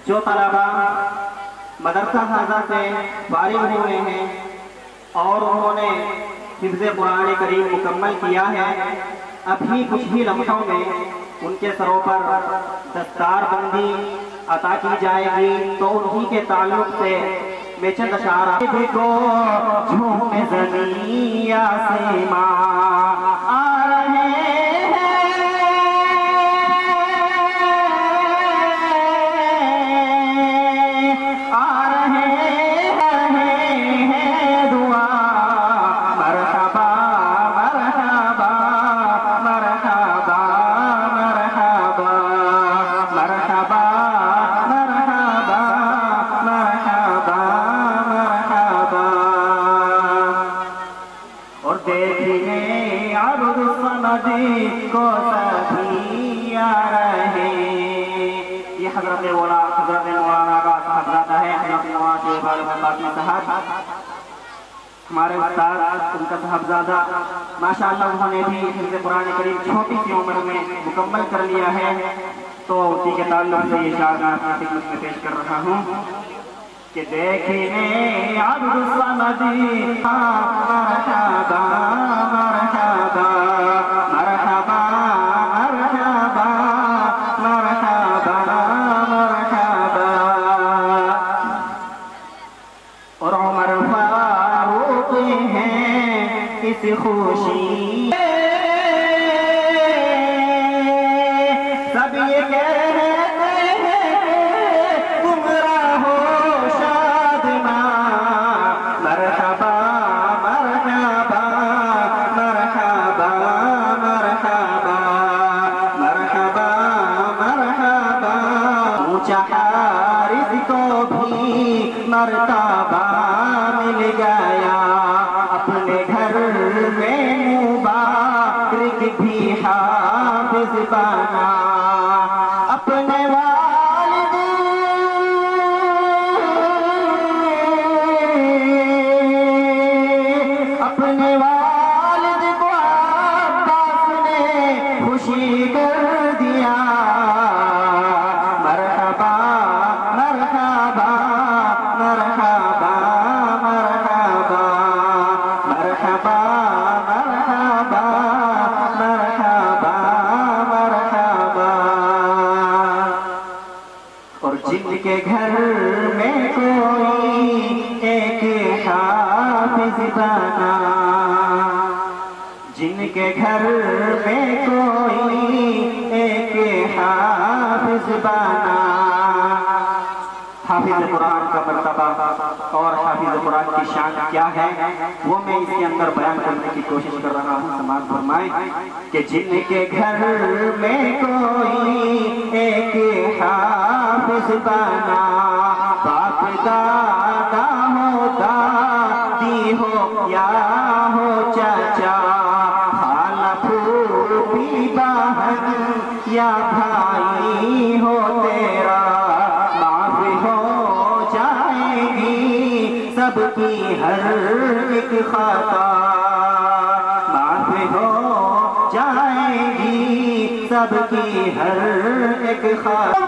جو طلبہ مدرسہ حاضہ سے فارغ ہوئے ہیں اور انہوں نے حفظ قرآن کریم مکمل کیا ہے، ابھی کچھ ہی لمحوں میں ان کے سروں پر دستار بندی عطا کی جائے گی، تو انہی کے تعلق سے میں چند اشعار کو جھوم زمین آسماں آ رہے کو سبھی آ رہے. یہ حضرت مولانا کا صاحبزادہ ہے، حضرت نواز باقی صاحب ہمارے استاد، ان کا صاحبزادہ ماشاءاللہ انہوں نے بھی حفظ قرآن کریم چھوٹی سی عمر میں مکمل کر لیا ہے، تو اسی کے تعلق سے یہ شعر میں آپ کی خدمت میں پیش کر رہا ہوں کہ دیکھیں عبد الصمد مرحبا مرحبا مرحبا مرحبا مرحبا مرحبا. اور عمر فاروق ہیں اس خوشی سب یہ کہتے ہیں تم رہو شادماں. مرحبا مرحبا مرحبا مرحبا مرحبا مرحبا. اونچا حارث کو بھی مرتبہ مل گیا، اپنے گھر میں مبارک بھی حافظ بنا. اپنے والد کو عباس نے خوشی کر دیا. مرحبا مرحبا مرحبا مرحبا مرحبا مرحبا مرحبا مرحبا. اور جن کے گھر میں کوئی ایک حافظ بنا، جن کے گھر میں کوئی ایک حافظ بنا. حافظ قرآن کا مرتبہ اور حافظ قرآن کی شان کیا ہے وہ میں اس کے اندر بیان کرنے کی کوشش کر رہا ہوں. سماعت فرمائیں کہ جن کے گھر میں کوئی شخص بنا، باپ دادا ہو دادی ہو یا ہو چچا، خالہ پھوپھی بہن یا بھائی ہو تیرا، معاف ہو جائے گی سب کی ہر ایک خطا، معاف ہو جائے گی سب کی ہر ایک خطا۔